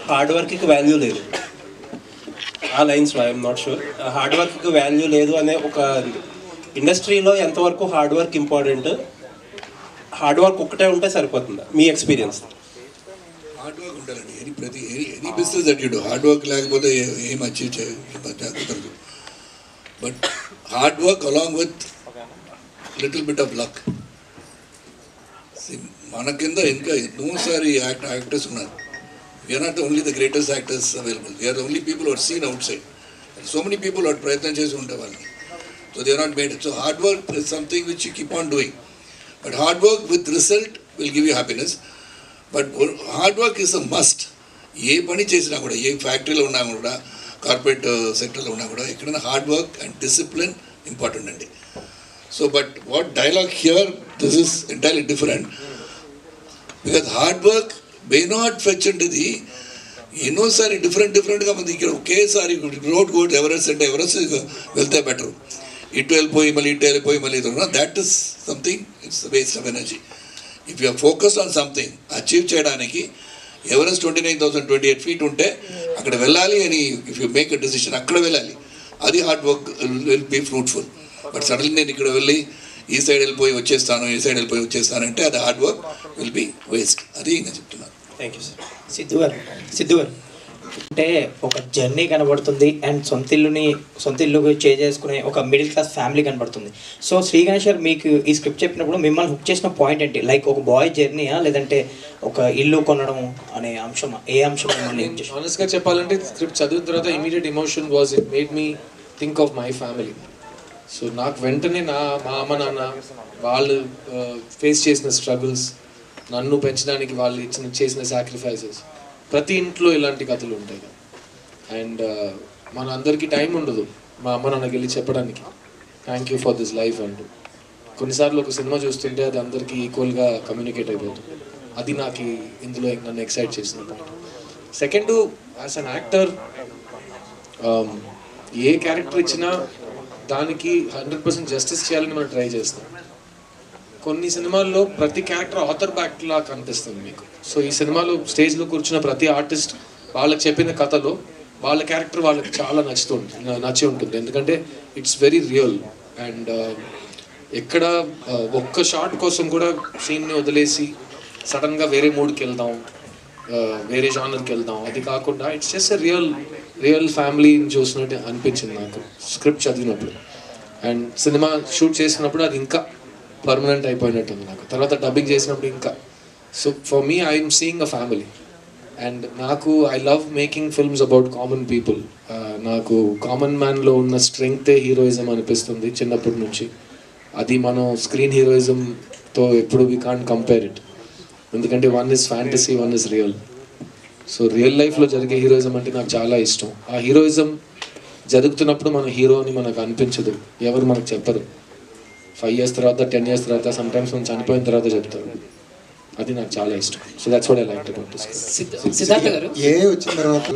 Hard వర్క్కి value లేదు, ఆ లైన్స్లో ఐఎమ్ నాట్ షూర్. హార్డ్ వర్క్కి వాల్యూ లేదు అనే ఒక ఇండస్ట్రీలో ఎంతవరకు hard work important, hard work ఒక్కటే ఉంటే సరిపోతుందా మీ ఎక్స్పీరియన్స్? హార్డ్ వర్క్ ఉండాలండి. Any business that you do, hard work లేకపోతే ఏం అచీవ్ చేయగలుగుతారు. But hard work along with little bit of luck. మన కింద ఇంకా ఎన్నోసారి యాక్టర్స్ ఉన్నారు. We are not only the greatest actors available, we are only people are seen outside. So many people are ప్రయత్నం చేసి ఉండే వాళ్ళని. So they are not made it. So hard work is something which you keep on doing. But hard work with result will give you happiness. But hard work is a must. ఏ పని చేసినా కూడా, ఏ ఫ్యాక్టరీలో ఉన్నా కూడా, corporate సెక్టర్లో ఉన్నా కూడా, ఎక్కడైనా hard work and discipline important అండి. So but what dialogue here, this is entirely different. Because hard work may not fetch ఉంటుంది. ఎన్నోసారి డిఫరెంట్గా మంది ఇక్కడ ఒకేసారి రోడ్ కోడ్ ఎవరెస్ట్ అంటే ఎవరెస్ట్ వెళ్తే బెటర్. ఇటు వెళ్ళిపోయి మళ్ళీ that is something, it's waste of energy. If you're focus on something achieve చేయడానికి, ఎవరెస్ట్ 29,028 feet ఉంటే అక్కడ వెళ్ళాలి అని if you make a decision అక్కడ వెళ్ళాలి. అది hard work will be fruitful. But suddenly నేను ఇక్కడ వెళ్ళి ఈ సైడ్ వెళ్ళిపోయి వచ్చేస్తాను అంటే అది hard work will be waste. అది నేను చెప్తున్నాను. Thank you sir. సిద్ధు గారు అంటే ఒక జర్నీ కనబడుతుంది అండ్ సొంత ఇల్లు చేసుకునే ఒక మిడిల్ క్లాస్ ఫ్యామిలీ కనబడుతుంది. సో శ్రీ గణేష్ గారు మీకు ఈ స్క్రిప్ట్ చెప్పినప్పుడు మిమ్మల్ని హుక్ చేసిన పాయింట్ ఏంటి? లైక్ ఒక బాయ్ జర్నీయా, లేదంటే ఒక ఇల్లు కొనడం అనే అంశం, ఏ అంశం మిమ్మల్ని హుక్ చేసి? ఆనెస్ట్గా చెప్పాలంటే స్క్రిప్ట్ చదివిన తర్వాత immediate emotion was it made me think of my family. So నాకు వెంటనే మా అమ్మ నాన్న వాళ్ళు ఫేస్ చేసిన స్ట్రగుల్స్, నన్ను పెంచడానికి వాళ్ళు చేసిన సాక్రిఫైసెస్, ప్రతి ఇంట్లో ఇలాంటి కథలు ఉంటాయి. అండ్ మన అందరికీ టైం ఉండదు మా అమ్మ నాన్నకి వెళ్ళి చెప్పడానికి thank you for this life అంటూ. కొన్నిసార్లు ఒక సినిమా చూస్తుంటే అది అందరికీ ఈక్వల్గా కమ్యూనికేట్ అయిపోతుంది. అది నాకు ఇందులో నన్ను ఎక్సైట్ చేసిన point. Second, as an actor A character ఇచ్చినా దానికి 100% జస్టిస్ చేయాలని మనం ట్రై చేస్తాం. కొన్ని సినిమాల్లో ప్రతి క్యారెక్టర్ ఆథర్ బ్యాక్ లా కనిపిస్తుంది మీకు. సో ఈ సినిమాలో స్టేజ్లో కూర్చున్న ప్రతి ఆర్టిస్ట్ వాళ్ళకి చెప్పిన కథలో వాళ్ళ క్యారెక్టర్ వాళ్ళకి చాలా నచ్చి ఉంటుంది. ఎందుకంటే ఇట్స్ వెరీ రియల్. అండ్ ఎక్కడ ఒక్క షాట్ కోసం కూడా సీన్ని వదిలేసి సడన్గా వేరే మూడ్కి వెళ్దాం, వేరే జానర్కి వెళ్దాం, అది కాకుండా ఇట్స్ జస్ట్ రియల్ ఫ్యామిలీని చూసినట్టు అనిపించింది నాకు స్క్రిప్ట్ చదివినప్పుడు. అండ్ సినిమా షూట్ చేసినప్పుడు అది ఇంకా పర్మనెంట్ అయిపోయినట్టుంది నాకు. తర్వాత డబ్బింగ్ చేసినప్పుడు ఇంకా. So for me I'm seeing a family. And నాకు I love making films about common people. నాకు కామన్ మ్యాన్లో ఉన్న స్ట్రెంగ్తే హీరోయిజం అనిపిస్తుంది చిన్నప్పటి నుంచి. అది మనం స్క్రీన్ హీరోయిజంతో ఎప్పుడు వీ కాంట్ కంపేర్ ఇట్. ఎందుకంటే one is fantasy, one is real. So real లైఫ్లో జరిగే హీరోయిజం అంటే నాకు చాలా ఇష్టం. ఆ హీరోయిజం జరుగుతున్నప్పుడు మన హీరో అని మనకు అనిపించదు, ఎవరు మనకు చెప్పరు. 5 years తర్వాత, 10 years తర్వాత, సమ్టైమ్స్ మనం చనిపోయిన తర్వాత చెప్తారు. అది నాకు చాలా ఇష్టం. So that's what I like about this. Siddhartha గారు, ఏ వచ్చిన తర్వాత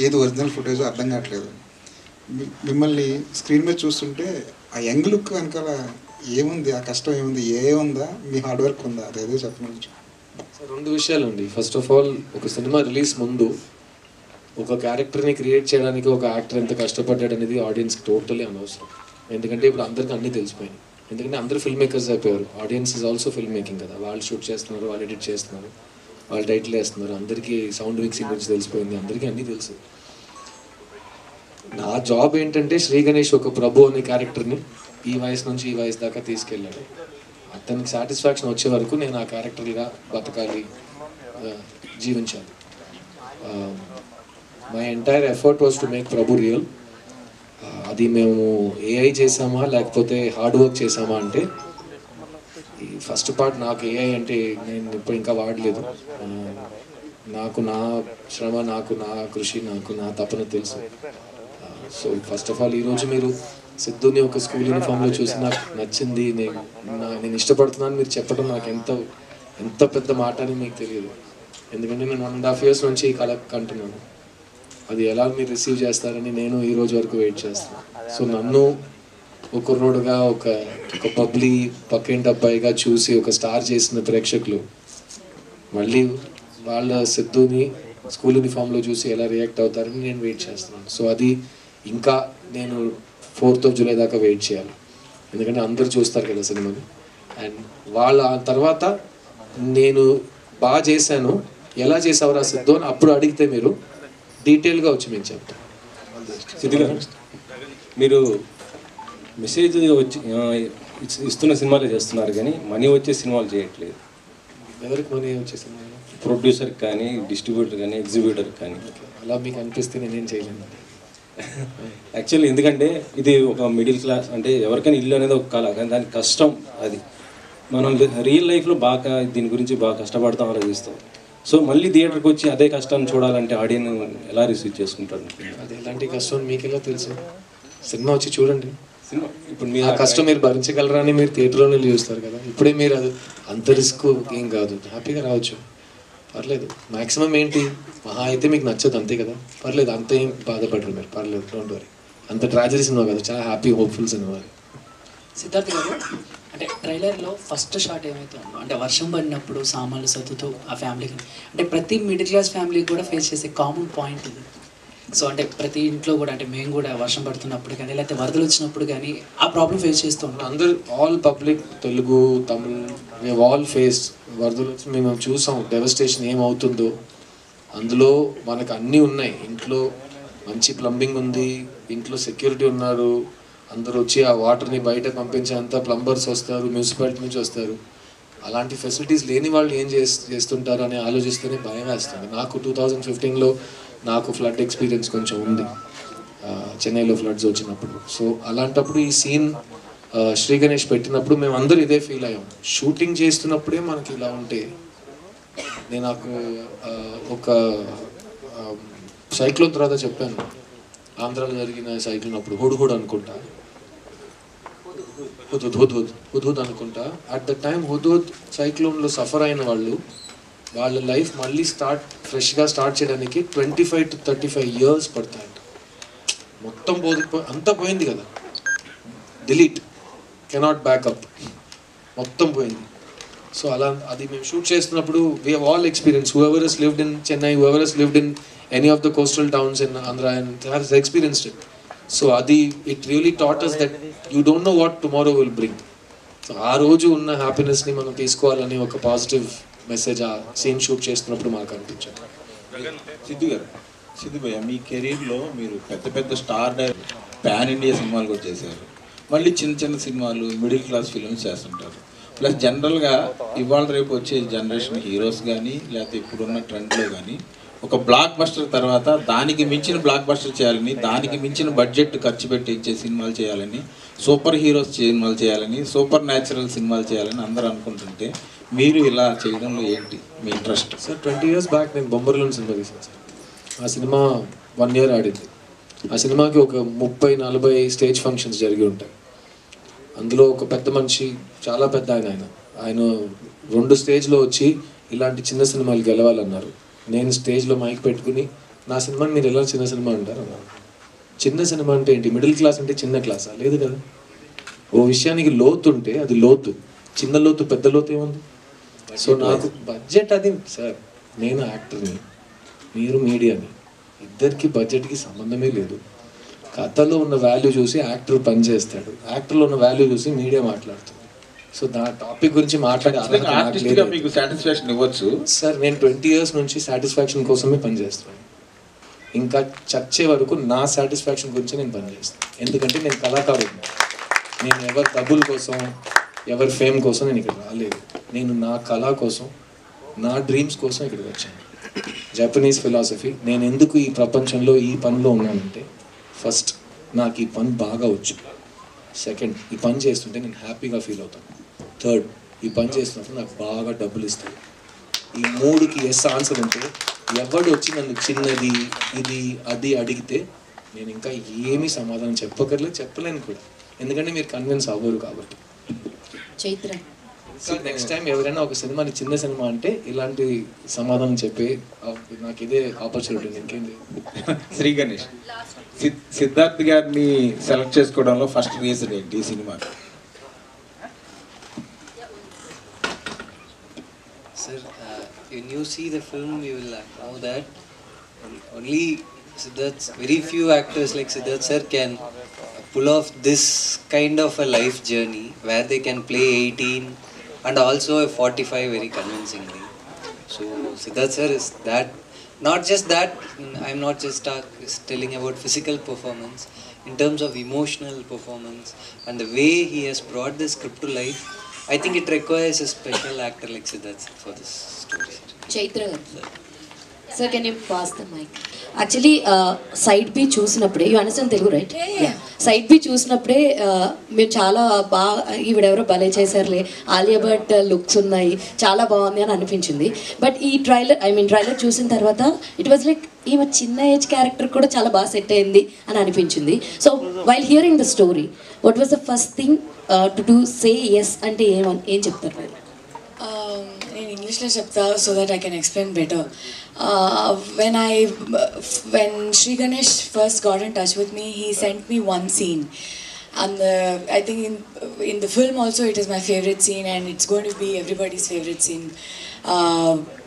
ఏది ఒరిజినల్ ఫుటేజ్ అర్థం కావట్లేదు. మిమ్మల్ని స్క్రీన్ మీద చూస్తుంటే ఆ యంగ్ లుక్ వెనకాల ఏముంది, ఆ కష్టం ఏముంది, ఏముందా, మీ హార్డ్ వర్క్ ఉందా, అదేదో చెప్పమని. రెండు విషయాలు అండి. ఫస్ట్ ఆఫ్ ఆల్, ఒక సినిమా రిలీజ్ ముందు ఒక క్యారెక్టర్ని క్రియేట్ చేయడానికి ఒక యాక్టర్ ఎంత కష్టపడ్డాడు అనేది ఆడియన్స్కి టోటలీ అనవసరం. ఎందుకంటే ఇప్పుడు అందరికీ అన్నీ తెలిసిపోయినాయి. ఎందుకంటే అందరూ ఫిల్మ్ మేకర్స్ అయిపోయారు. Audience is also film making కదా. వాళ్ళు షూట్ చేస్తున్నారు, వాళ్ళు ఎడిట్ చేస్తున్నారు, వాళ్ళు టైటిల్ వేస్తున్నారు. అందరికీ సౌండ్ మిక్సింగ్ గురించి తెలిసిపోయింది, అందరికీ అన్నీ తెలుసు. నా జాబ్ ఏంటంటే శ్రీ గణేష్ ఒక ప్రభు అనే క్యారెక్టర్ని ఈ వయసు నుంచి ఈ వయసు దాకా తీసుకెళ్ళాడు. అతనికి సాటిస్ఫాక్షన్ వచ్చే వరకు నేను ఆ క్యారెక్టర్గా బతకాలి, జీవించాలి. My entire effort was to make Prabhu real. అది మేము ఏఐ చేసామా లేకపోతే హార్డ్ వర్క్ చేసామా అంటే, ఈ ఫస్ట్ పార్ట్ నాకు ఏఐ అంటే నేను ఇప్పుడు ఇంకా వాడలేదు. నాకు నా శ్రమ, నాకు నా కృషి, నాకు నా తపన తెలుసు. సో ఫస్ట్ ఆఫ్ ఆల్ ఈరోజు మీరు సిద్ధుని ఒక స్కూల్ యూనిఫామ్లో చూసి నాకు నచ్చింది, నేను ఇష్టపడుతున్నాను మీరు చెప్పడం నాకు ఎంత పెద్ద మాట అని మీకు తెలియదు. ఎందుకంటే నేను 1.5 years నుంచి ఈ కళ కంటున్నాను. అది ఎలా మీరు రిసీవ్ చేస్తారని నేను ఈ రోజు వరకు వెయిట్ చేస్తాను. సో నన్ను ఒక కుర్రోడుగా, ఒక పబ్లీ పక్కింటి అబ్బాయిగా చూసి ఒక స్టార్ చేసిన ప్రేక్షకులు మళ్ళీ వాళ్ళ సిద్ధుని స్కూల్ యూనిఫామ్లో చూసి ఎలా రియాక్ట్ అవుతారని నేను వెయిట్ చేస్తున్నాను. సో అది ఇంకా నేను 4th of July దాకా వెయిట్ చేయాలి, ఎందుకంటే అందరూ చూస్తారు కదా సినిమాని. అండ్ వాళ్ళ తర్వాత నేను బాగా చేశాను, ఎలా చేసావురా సిద్ధు అని అప్పుడు అడిగితే మీరు డీటెయిల్గా వచ్చి మేము చెప్తాం. సిద్ధు గారు, మీరు మెసేజ్ వచ్చి ఇస్తున్న సినిమాలు చేస్తున్నారు కానీ మనీ వచ్చే సినిమాలు చేయట్లేదు. ఎవరికి మనీ వచ్చేసింది? ప్రొడ్యూసర్కి కానీ, డిస్ట్రిబ్యూటర్ కానీ, ఎగ్జిబ్యూటర్కి కానీ. అలా మీకు అనిపిస్తే నేనేం చేయలేను. యాక్చువల్లీ ఎందుకంటే ఇది ఒక మిడిల్ క్లాస్, అంటే ఎవరికైనా ఇల్లు అనేది ఒక కళ, కానీ దానికి కష్టం అది. మనం రియల్ లైఫ్లో బాగా దీని గురించి బాగా కష్టపడతాం, ఆలోచిస్తాం. సో మళ్ళీ థియేటర్కి వచ్చి అదే కష్టాన్ని చూడాలంటే ఆడియన్స్ ఎలా రిసీవ్ చేసుకుంటారు? అది ఎలాంటి కష్టం మీకు ఎలా తెలుసు? సినిమా వచ్చి చూడండి. సినిమా ఇప్పుడు ఆ కష్టం మీరు భరించగలరా అని మీరు థియేటర్లోనే చూస్తారు కదా. ఇప్పుడే మీరు అది అంత రిస్క్ ఏం కాదు, హ్యాపీగా రావచ్చు, పర్లేదు. మ్యాక్సిమం ఏంటి, మహా అయితే మీకు నచ్చదు అంతే కదా, పర్లేదు, అంత ఏం బాధపడరు మీరు, పర్లేదు, డోంట్ వరీ. అంత ట్రాజడీ సినిమా కదా, చాలా హ్యాపీ హోప్ఫుల్ సినిమా. సిద్ధార్థ్ గారు, అంటే ట్రైలర్లో ఫస్ట్ షాట్ ఏమైతే ఉందో, అంటే వర్షం పడినప్పుడు సామాన్లు సర్దుతూ ఆ ఫ్యామిలీకి, అంటే ప్రతి మిడిల్ క్లాస్ ఫ్యామిలీకి కూడా ఫేస్ చేసే కామన్ పాయింట్ ఇది. సో అంటే ప్రతి ఇంట్లో కూడా, అంటే మేము కూడా వర్షం పడుతున్నప్పుడు కానీ లేకపోతే వరదలు వచ్చినప్పుడు కానీ ఆ ప్రాబ్లం ఫేస్ చేస్తూ ఉంటాం. అందరు ఆల్ పబ్లిక్, తెలుగు, తమిళ్, మేము ఆల్ ఫేస్ వరదలు వచ్చి మేము చూసాం డెవస్టేషన్ ఏమవుతుందో. అందులో మనకు అన్నీ ఉన్నాయి, ఇంట్లో మంచి ప్లంబింగ్ ఉంది, ఇంట్లో సెక్యూరిటీ ఉన్నారు, అందరూ వచ్చి ఆ వాటర్ని బయట పంపించేంత ప్లంబర్స్ వస్తారు, మున్సిపాలిటీ నుంచి వస్తారు. అలాంటి ఫెసిలిటీస్ లేని వాళ్ళు ఏం చేస్తుంటారు అని ఆలోచిస్తేనే భయం వేస్తుంది. నాకు 2015లో నాకు ఫ్లడ్ ఎక్స్పీరియన్స్ కొంచెం ఉంది, చెన్నైలో ఫ్లడ్స్ వచ్చినప్పుడు. సో అలాంటప్పుడు ఈ సీన్ శ్రీ గణేష్ పెట్టినప్పుడు మేము అందరూ ఇదే ఫీల్ అయ్యాం. షూటింగ్ చేస్తున్నప్పుడే మనకి ఇలా ఉంటే, నేను నాకు ఒక సైక్లోన్ తర్వాత చెప్పాను, ఆంధ్రాలో జరిగిన సైక్లోన్ అప్పుడు హుడ్హుడ్ అనుకుంటా, హుద్హుద్ అనుకుంటా. అట్ ద టైం హుద్హుద్ సైక్లోన్లో సఫర్ అయిన వాళ్ళు, వాళ్ళ లైఫ్ మళ్ళీ ఫ్రెష్గా స్టార్ట్ చేయడానికి 25 to 35 years పడతాయంట. మొత్తం అంతా పోయింది కదా, డిలీట్, కెనాట్ బ్యాకప్, మొత్తం పోయింది. సో అలా అది మేము షూట్ చేస్తున్నప్పుడు we have all experience, whoever has lived in Chennai, whoever has lived in any of the coastal towns in Andhra and has experienced it. So అది it really taught us that you don't know what tomorrow will bring. So ఆ రోజు ఉన్న హ్యాపీనెస్ని మనం తీసుకోవాలని ఒక positive message ఆ scene shoot చేస్తున్నప్పుడు మాకు అనిపించారు. సిద్ధు భయ్య, మీ కెరీర్లో మీరు పెద్ద పెద్ద స్టార్ పాన్ ఇండియా సినిమాలు కూడా చేశారు, మళ్ళీ చిన్న చిన్న సినిమాలు, మిడిల్ క్లాస్ ఫిల్మ్స్ చేస్తుంటారు. ప్లస్ జనరల్గా ఇవాళ రేపు వచ్చే జనరేషన్ హీరోస్ కానీ లేకపోతే ఇప్పుడున్న ట్రెండ్లో కానీ ఒక బ్లాక్ బస్టర్ తర్వాత దానికి మించిన బ్లాక్ బస్టర్ చేయాలని, దానికి మించిన బడ్జెట్ ఖర్చు పెట్టి ఇచ్చే సినిమాలు చేయాలని, సూపర్ హీరోస్ సినిమాలు చేయాలని, సూపర్ న్యాచురల్ సినిమాలు చేయాలని అందరూ అనుకుంటుంటే మీరు ఇలా చేయడంలో ఏంటి మీ ఇంట్రెస్ట్? సార్ 20 years బ్యాక్ నేను బొమ్మరిలోని సినిమా తీసాను సార్. ఆ సినిమా 1 year ఆడింది. ఆ సినిమాకి ఒక 30-40 స్టేజ్ ఫంక్షన్స్ జరిగి ఉంటాయి. అందులో ఒక పెద్ద మనిషి, చాలా పెద్ద ఆయన 2 స్టేజ్లో వచ్చి ఇలాంటి చిన్న సినిమాలు గెలవాలన్నారు. నేను స్టేజ్లో మైక్ పెట్టుకుని, నా సినిమాని మీరు ఎలా చిన్న సినిమా అంటారు అన్నారు. చిన్న సినిమా అంటే ఏంటి, మిడిల్ క్లాస్ అంటే చిన్న క్లాసా? లేదు కదా. ఓ విషయానికి లోతు ఉంటే అది లోతు, చిన్న లోతు పెద్ద లోతు ఏముంది. సో నాకు బడ్జెట్ అది సార్, నేను యాక్టర్ని, మీరు మీడియాని, ఇద్దరికి బడ్జెట్కి సంబంధమే లేదు. కథలో ఉన్న వాల్యూ చూసి యాక్టర్ పనిచేస్తాడు, యాక్టర్లో ఉన్న వాల్యూ చూసి మీడియా మాట్లాడుతుంది. సో దా టాపిక్ గురించి మాట్లాడే మీకు సాటిస్ఫాక్షన్ ఇవ్వచ్చు సార్. నేను 20 years నుంచి సాటిస్ఫాక్షన్ కోసమే పనిచేస్తున్నాను. ఇంకా చచ్చే వరకు నా సాటిస్ఫాక్షన్ గురించి నేను పనిచేస్తాను. ఎందుకంటే నేను కళాకారుడిని. నేను ఎవరి డబ్బుల కోసం, ఎవరి ఫేమ్ కోసం నేను ఇక్కడ రాలేదు. నేను నా కళ కోసం, నా డ్రీమ్స్ కోసం ఇక్కడికి వచ్చాను. జపనీస్ ఫిలాసఫీ, నేను ఎందుకు ఈ ప్రపంచంలో ఈ పనిలో ఉన్నానంటే, ఫస్ట్ నాకు ఈ పని బాగా వచ్చు, సెకండ్ ఈ పని చేస్తుంటే నేను హ్యాపీగా ఫీల్ అవుతాను, థర్డ్ ఈ పని చేస్తున్నప్పుడు నాకు బాగా డబ్బులు ఇస్తాయి. ఈ 3కి ఎస్ ఆన్సర్ ఉంటే ఎవడు వచ్చి నన్ను చిన్నది ఇది అది అడిగితే నేను ఇంకా ఏమీ సమాధానం చెప్పలేను కూడా, ఎందుకంటే మీరు కన్విన్స్ అవ్వరు కాబట్టి. చైత్ర, నెక్స్ట్ టైం ఎవరైనా ఒక సినిమాని చిన్న సినిమా అంటే ఇలాంటి సమాధానం చెప్పి నాకు ఇదే ఆపర్చునిటీ, ఇంకేంటి. శ్రీ గణేష్, సిద్ధార్థ్ గారిని సెలెక్ట్ చేసుకోవడంలో ఫస్ట్ రీజన్ ఏంటి ఈ cinema? Sir, when you see the film, you will know that Only Siddharth, very few actors like Siddharth sir can pull off this kind of a life journey where they can play 18 and also a 45 very convincingly. So Siddharth sir is that, not just that, I'm not just telling about physical performance, in terms of emotional performance and the way he has brought the script to life. I think it requires a special actor like Siddharth sir for this story. Chaitra garu, sir can you pass the mic? Actually side B చూసినప్పుడే, you understand Telugu right? Side B చూసినప్పుడే మీరు చాలా బాగా, ఈవిడెవరో భలే చేశారులే, Alia Bhatt looks ఉన్నాయి, చాలా బాగుంది అని అనిపించింది. బట్ ఈ ట్రైలర్ చూసిన తర్వాత ఇట్ వాజ్ లైక్ ఈమె చిన్న ఏజ్ క్యారెక్టర్ కూడా చాలా బాగా సెట్ అయింది అని అనిపించింది. So while hearing the story, what was the first thing to do say yes అంటే ఏం చెప్తారు మీరు? నేను ఇంగ్లీష్లో చెప్తా so that I can explain better. when Sri Ganesh first got in touch with me, he sent me one scene, and I think in the film also it is my favorite scene, and it's going to be everybody's favorite scene,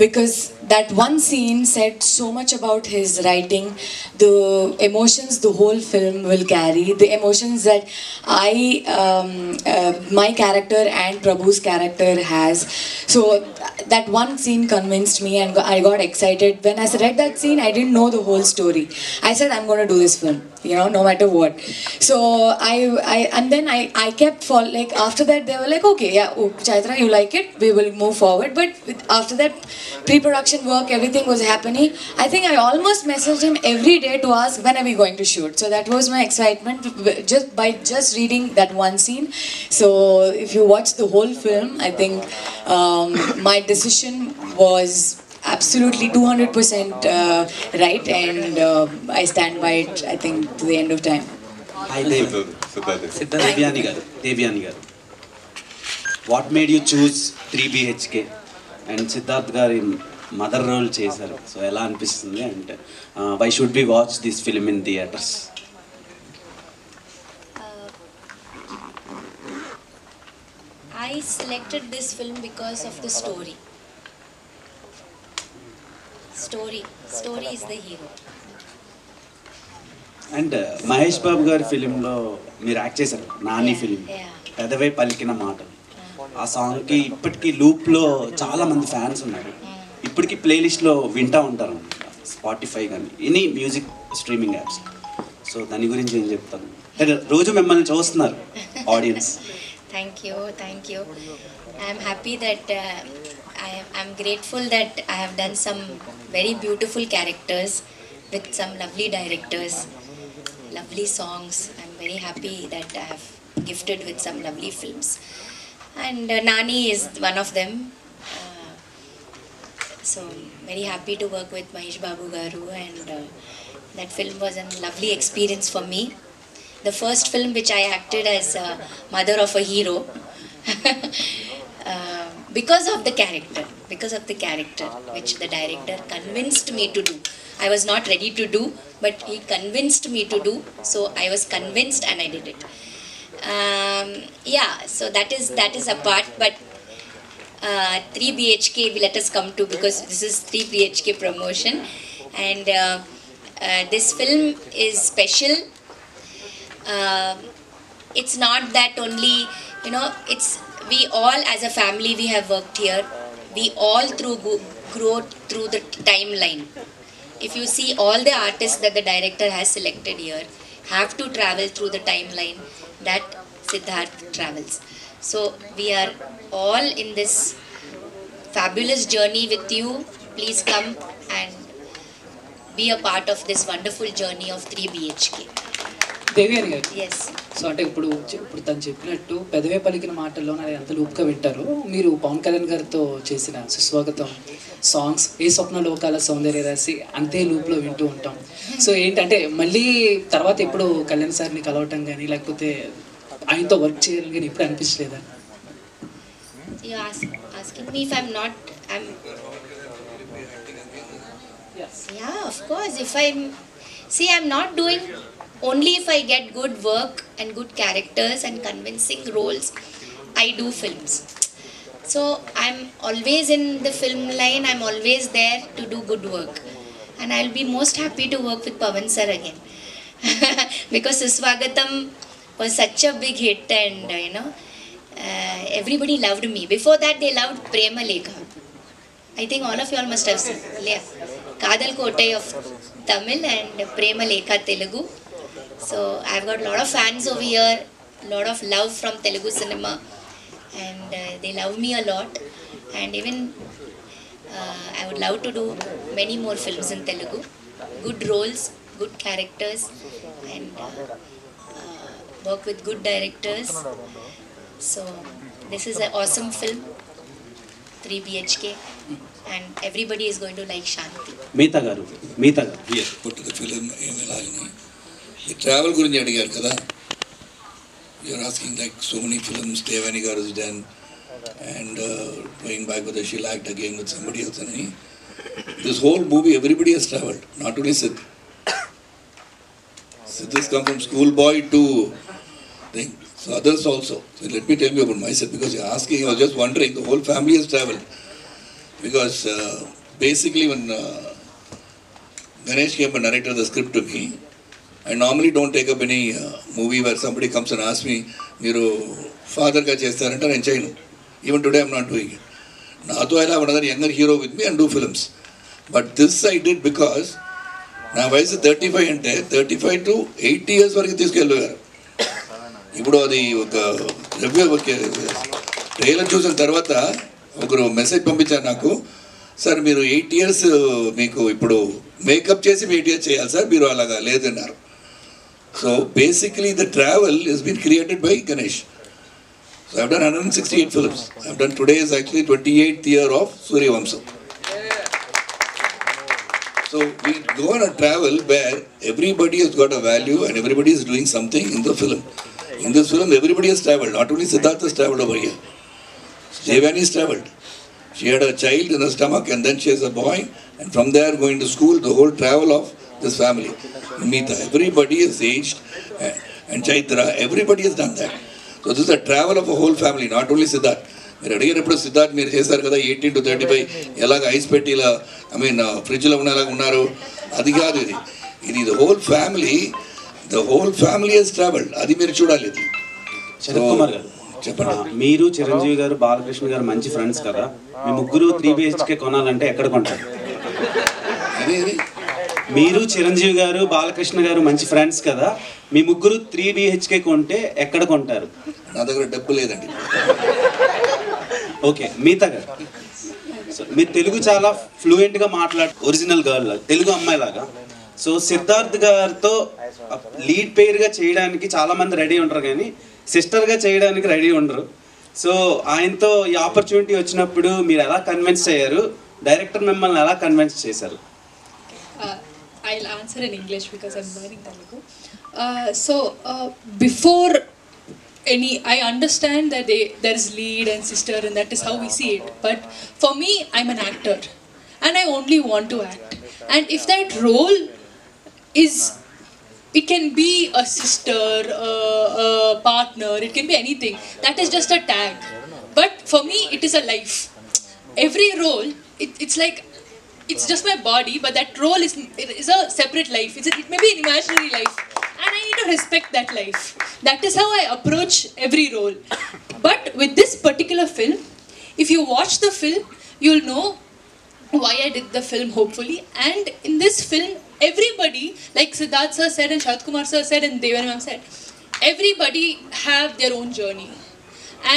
because that one scene said so much about his writing, the emotions the whole film will carry, the emotions that my character and Prabhu's character has. So that one scene convinced me, and I got excited. When I read that scene, I didn't know the whole story. I said, I'm going to do this film, no matter what. So I kept like after that they were like, okay, yeah, Chaitra, you like it, we will move forward. But after that pre-production work, everything was happening. I think I almost messaged him every day to ask, when are we going to shoot? So that was my excitement just reading that one scene. So if you watch the whole film, I think my decision was absolutely 200% right, and I stand by it, I think, to the end of time. Hi, Devyani garu. What made you choose 3 BHK? And Siddharth garu mother role చేశారు, so ఎలా అనిపిస్తుంది అంటే why should we watch this film in theaters? I selected this film because of the story. Story is the hero. And Mahesh Babu గారి ఫిలింలో మీరు act చేశారు, Nani film, పెదవే పలికిన మాటలు. ఆ సాంగ్కి ఇప్పటికీ లూప్లో చాలామంది ఫ్యాన్స్ ఉన్నారు, ఇప్పటికీ ప్లేలిస్ట్లో వింటూ ఉంటారు స్పాటిఫై కానీ any music streaming apps. So దాని గురించి ఏం చెప్తాను, రోజు మిమ్మల్ని చూస్తున్నారు audience. Thank you. I am happy that I am grateful that I have done some very beautiful characters with some lovely directors, lovely songs. I am very happy that I have gifted with some lovely films, and Nani is one of them. So very happy to work with Mahesh Babu garu, and that film was a lovely experience for me. The first film which I acted as mother of a hero, because of the character which the director convinced me to do. I was not ready to do, but he convinced me to do, so I was convinced and I did it. So that is a part, but 3 BHK let us come to, because this is 3 BHK promotion, and this film is special. It's not that only, it's we all as a family, we have worked here, we all grow through the timeline. If you see all the artists that the director has selected here have to travel through the timeline that Siddharth travels. So we are all in this fabulous journey with you. Please come and be a part of this wonderful journey of 3 BHK. Devyani గారు, yes. So అంటే ఇప్పుడు తను చెప్పినట్టు పెదవే పలికిన మాటల్లో ఎంత లూప్గా వింటారు. మీరు పవన్ కళ్యాణ్ గారితో చేసిన సుస్వాగతం సాంగ్స్, ఏ స్వప్న లోకాల సౌందర్య రాసి అంతే లూప్లో వింటూ ఉంటాం. సో ఏంటంటే మళ్ళీ తర్వాత ఎప్పుడు కళ్యాణ్ సార్ని కలవటం కానీ లేకపోతే ఆయనతో వర్క్ చేయాలని కానీ ఎప్పుడు అనిపించలేదా? Asking me if I'm yeah, of course. I'm not doing only if I get good work and good characters and convincing roles, I do films. So I'm always in the film line, I'm always there to do good work. and I'll be most happy to work with Pawan sir again. Because Suswagatam was such a big hit, and everybody loved me. Before that, they loved Prema Lekha. I think all of you all must have seen Kadal Kotai of Tamil and Prema Lekha Telugu. So I've got a lot of fans over here, a lot of love from Telugu cinema, and they love me a lot. And even I would love to do many more films in Telugu. Good roles, good characters, and work with good directors. So this is an awesome film, 3 BHK, and everybody is going to like Shanti. Meeta garu yes, put the film ఏమేలాగని ఈ travel గురించి అడిగారు కదా. You're asking like so many films Devani garu has done, and going back whether she'll act again with somebody else. And this whole movie, everybody has travelled, not only Sid. Sid has come from schoolboy to thing. So others also. So let me tell you about myself, because you're asking, I was just wondering, the whole family has travelled. Because basically when Ganesh came and narrated the script to me, I normally don't take up any movie where somebody comes and asks me, Meeru father ga chestarante nenu cheyanu. Even today I'm not doing it. Nato I have another younger hero with me and do films. But this I did because నా వయసు 35 అంటే 35 to 80 years వరకు తీసుకెళ్ళారు. ఇప్పుడు అది ఒక trailer చూసిన తర్వాత ఒకరు మెసేజ్ పంపించారు నాకు, సార్ మీరు 8 years మీకు ఇప్పుడు మేకప్ చేసి 8 years చేయాలి సార్, మీరు అలాగా లేదన్నారు. So basically the travel is been created by Ganesh. So I've done 168 films. I've done today is actually 28th year of Suryavamsam. So we go on a travel where everybody has got a value and everybody is doing something in the film. In this film, everybody has travelled. Not only Siddhartha has travelled over here. Devani has travelled. She had a child in her stomach and then she has a boy. And from there going to school, the whole travel of this family. Meeta, everybody has aged. And Chaitra, everybody has done that. So this is a travel of a whole family, not only Siddhartha. మీరు అడిగినప్పుడు సిద్ధార్థ్ మీరు చేశారు కదా 18 to 35 ఎలాగ ice పెట్టి ఇలా ఫ్రిడ్జ్లో ఉన్నలాగా ఉన్నారు, అది కాదు. ఇది the whole family he's travelled. అది మీరు చూడాలి. ఇది శరత్ కుమార్ గారు చెప్పండి, మీరు చిరంజీవి గారు బాలకృష్ణ గారు మంచి ఫ్రెండ్స్ కదా, మీ ముగ్గురు 3 BHK కొనాలంటే ఎక్కడ కొంటారు? మీరు చిరంజీవి గారు బాలకృష్ణ గారు మంచి ఫ్రెండ్స్ కదా, మీ ముగ్గురు 3 BHK కొంటే ఎక్కడ కొంటారు? నా దగ్గర డబ్బు లేదండి. ఓకే, మీతా గారు, సో మీరు తెలుగు చాలా ఫ్లూయెంట్గా ఒరిజినల్ గర్ల్ తెలుగు అమ్మాయిలాగా. సో సిద్ధార్థ్ గారితో లీడ్ పేర్గా చేయడానికి చాలామంది రెడీ ఉంటారు, కానీ సిస్టర్గా చేయడానికి రెడీ ఉండరు. సో ఆయనతో ఈ ఆపర్చునిటీ వచ్చినప్పుడు మీరు ఎలా కన్విన్స్ అయ్యారు? డైరెక్టర్ మిమ్మల్ని ఎలా కన్విన్స్ చేశారు? I'll answer in English because I'm learning Telugu. Before I understand that there is lead and sister and that is how we see it. But for me, I'm an actor and I only want to act. And if that role it can be a sister, a partner, it can be anything. That is just a tag. But for me, it is a life. Every role, it's like, it's just my body, but that role is a separate life. It may be an imaginary life. And I need to respect that life. That is how I approach every role. But with this particular film, if you watch the film, you'll know why I did the film, hopefully. And in this film, everybody, like Siddharth sir said and Sharath Kumar sir said and Devani ma'am said, everybody have their own journey.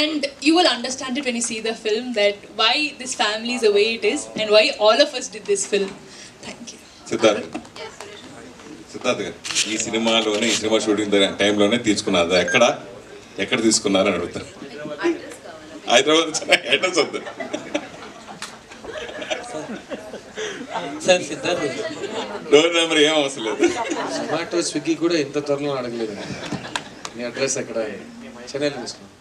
And you will understand it when you see the film, that why this family is the way it is and why all of us did this film. Thank you. Siddharth గారు, ఈ cinema shooting టైంలోనే తీసుకున్నారు, ఎక్కడ తీసుకున్నారని అడుగుతారు. Hyderabad address వద్దు sir. Siddharth door number ఏం అవసరం లేదు. జొమాటో స్విగ్గీ కూడా ఇంత త్వరలో అడగలేదు. మీ అడ్రస్ ఎక్కడ? చెన్నైలో తీసుకున్నాం.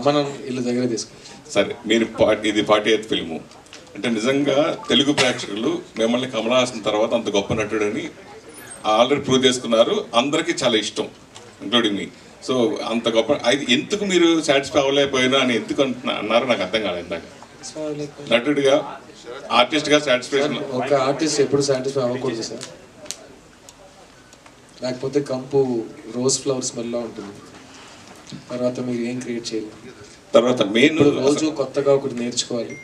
మనం ఇల్లు దగ్గర తీసుకున్నాం. సరే, మీరు ఇది 48th ఫిల్ము అంటే నిజంగా తెలుగు ప్రేక్షకులు మిమ్మల్ని కమల్ హాసన్ తర్వాత అంత గొప్ప నటుడని ఆల్రెడీ ప్రూవ్ చేసుకున్నారు. అందరికీ చాలా ఇష్టం, ఇంక్లూడింగ్ మీ. సో అంత గొప్ప, అది ఎందుకు మీరు సాటిస్ఫై అవ్వలేకపోయినా అని ఎందుకు అన్నారు నాకు అర్థం కాలేదు ఇందాక. నటుడిగా ఆర్టిస్ట్గా సాటిస్ఫాక్షన్. ఒక ఆర్టిస్ట్ ఎప్పుడు సాటిస్ఫై అవ్వకూడదు సార్, లేకపోతే కంపు రోజ్ ఫ్లవర్ స్మెల్లా ఉంటుంది, తర్వాత మీరు ఏం క్రియేట్ చేయలేదు. తర్వాత మెయిన్ రోజు కొత్తగా ఒకటి నేర్చుకోవాలి,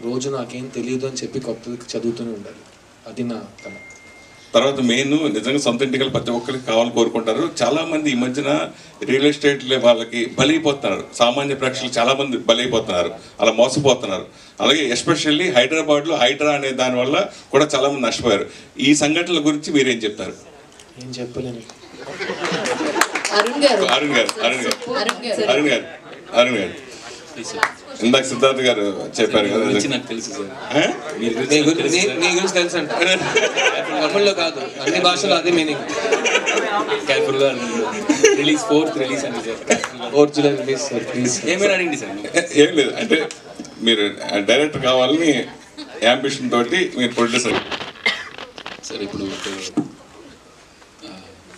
రోజు నాకేం తెలియదు అని చెప్పి కొత్తది చదువుతూనే ఉండాలి, అది నా కళ. తర్వాత మెయిన్ నిజంగా సొంత ఇంటికి ప్రతి ఒక్కరికి కావాలని కోరుకుంటారు. చాలా మంది ఈ మధ్యన రియల్ ఎస్టేట్ వాళ్ళకి బలైపోతున్నారు, సామాన్య ప్రేక్షకులు చాలా మంది బలైపోతున్నారు, అలా మోసపోతున్నారు. అలాగే ఎస్పెషల్లీ హైదరాబాద్లో హైడ్రా అనే దాని వల్ల కూడా చాలా మంది నష్టపోయారు. ఈ సంఘటనల గురించి మీరేం చెప్తారు? ఏం చెప్పలేను. అరుణ్ గారు అరుణ్ గారు అరుణ్ గారు అరుణ్ గారు అరుణ్ గారు ఇందాక సిద్ధార్థ్ గారు చెప్పారు కదా, నాకు తెలుసు సార్. నీ గురించి తెలుసు అంట, తమిళ్లో కాదు అన్ని భాషలో అదే మీనింగ్. కేర్ఫుల్ గా రిలీజ్ 4th రిలీజ్ అండి sir, 4th July release sir. Please ఏమైనా అడిగింది సార్. ఏం లేదు అంటే మీరు డైరెక్టర్ కావాలని యాంబిషన్ తోటి మీరు ప్రొడ్యూసర్ సార్. ఇప్పుడు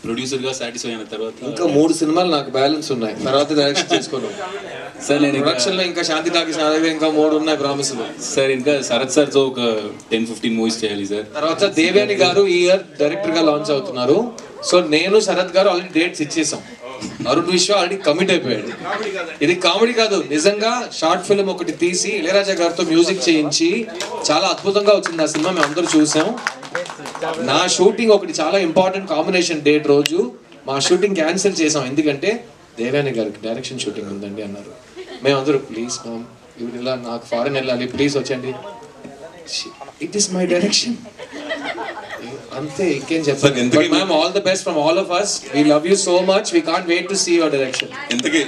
ప్రొడ్యూసర్గా సాటిస్ఫై అయిన తర్వాత ఇంకా 3 సినిమాలు నాకు బ్యాలెన్స్ ఉన్నాయి, తర్వాత డైరెక్షన్ చేసుకోను సార్. నేను ప్రొడక్షన్లో ఇంకా శాంతి టాకీస్ నా దగ్గర ఇంకా 3 ఉన్నాయి ప్రామిస్లు సార్. ఇంకా శరత్ సార్తో ఒక 10-15 మూవీస్ చేయాలి సార్. తర్వాత దేవ్యాని గారు ఈ ఇయర్ డైరెక్టర్ గా లాంచ్ అవుతున్నారు. సో నేను శరత్ గారు ఆల్రెడీ డేట్స్ ఇచ్చేసాం. అరుణ్ విశ్వ ఆల్రెడీ కమిట్ అయిపోయాడు. ఇది కామెడీ కాదు, నిజంగా షార్ట్ ఫిల్మ్ ఒకటి తీసి ఇళయరాజా గారితో మ్యూజిక్ చేయించి చాలా అద్భుతంగా వచ్చింది ఆ సినిమా, మేము అందరూ చూసాం. నా షూటింగ్ ఒకటి చాలా ఇంపార్టెంట్ కాంబినేషన్ డేట్ రోజు మా షూటింగ్ క్యాన్సిల్ చేసాం, ఎందుకంటే దేవ్యాని గారికి డైరెక్షన్ షూటింగ్ ఉందండి అన్నారు. మేమందరూ ప్లీజ్ మ్యామ్ ఇప్పుడు ఇలా నాకు ఫారెన్ వెళ్ళాలి, ప్లీజ్ వచ్చండి. ఇట్ ఈస్ మై డైరెక్షన్ అంతే, ఇంకేం చెప్పండి. Ma'am all the best from all of us, we love you so much, we can't wait to see your direction. ఇంతకీ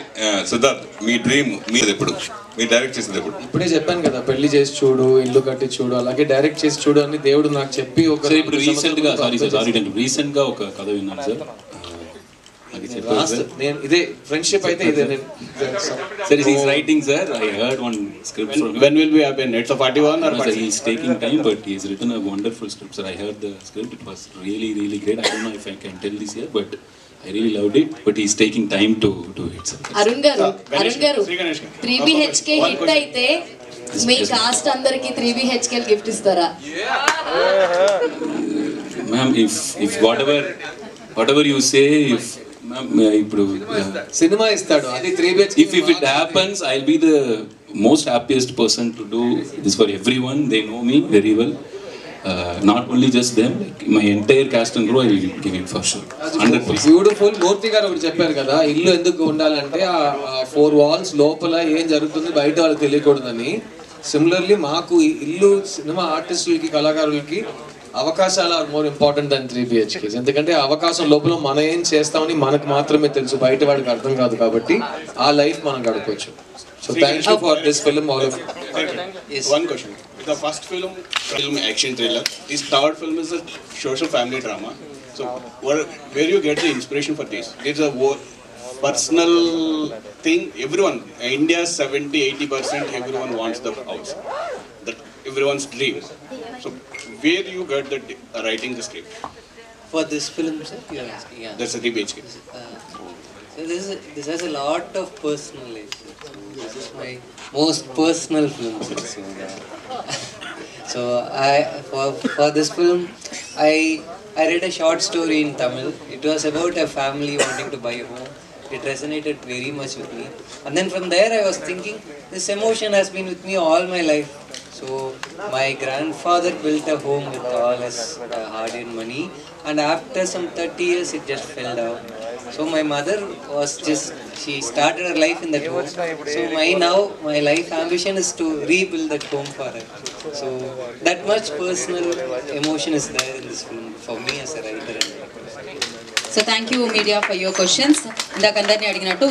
సిద్ధార్థ్ మీ డ్రీమ్ మీది ఎప్పుడు, మీరు డైరెక్ట్ చేసేది ఎప్పుడు? ఇప్పుడే చెప్పాను కదా, పెళ్లి చేసి చూడు, ఇల్లు కట్టి చూడు, అలాగే డైరెక్ట్ చేసి చూడు అని దేవుడు నాకు చెప్పి ఒక ఇప్పుడు రీసెంట్ గా ఒక కథ విన్నాను సార్. నేను ఇదే ఫ్రెండ్షిప్ అయితే ఇదే Sir, he's writing, sir. I heard one script from him. When will we happen? It's a 41 or no, sir, he's taking time, but he's written a wonderful script, sir. I heard the script. It was really, really great. I don't know if I can tell this here, but I really loved it. But he's taking time to do it, sir. Arun గారు 3 BHK hit అయితే మీ cost అందరికి 3 BHK gift ఇస్తారా? Ma'am, if whatever you say, if ఇప్పుడు cinema ఇస్తాడు అది 3 BHK. If it happens, I'll be the most happiest person to do this for everyone. They know me very well. Not only just them, like my entire cast and crew, I will give it for sure. 100%. Beautiful. మూర్తి గారు ఒకటి చెప్పారు కదా, ఇల్లు ఎందుకు ఉండాలంటే ఆ 4 walls లోపల ఏం జరుగుతుంది బయట వాళ్ళకి తెలియకూడదని. సిమిలర్లీ మాకు ఇల్లు సినిమా ఆర్టిస్టులకి కళాకారులకి అవకాశాలు are more important than 3 BHKs. ఎందుకంటే అవకాశం లోపల మనం ఏం చేస్తామని మనకు మాత్రమే తెలుసు, బయట వాడికి అర్థం కాదు, కాబట్టి ఆ లైఫ్ మనం గడపచ్చు. So thank you for this film all of. One question. The first film action thriller. This third film is a social family drama. So where you get the inspiration for this? It's a personal thing. Everyone, India 70-80% everyone wants the house. That everyone's dream. So where you got the writing the script? For this film, sir, you are asking? Yeah. That's a 3 BHK. So this has a lot of personal life. So this is my most personal film. So for this film, I read a short story in Tamil. It was about a family wanting to buy a home. It resonated very much with me. And then from there I was thinking, this emotion has been with me all my life. So my grandfather built a home with all his hard-earned money, and after some 30 years it just fell down. So my mother she started her life in that home. So my life ambition is to rebuild that home for her. So that much personal emotion is there in this film for me as a writer. So thank you media for your questions. ఇందాక అందరిని అడిగినట్టు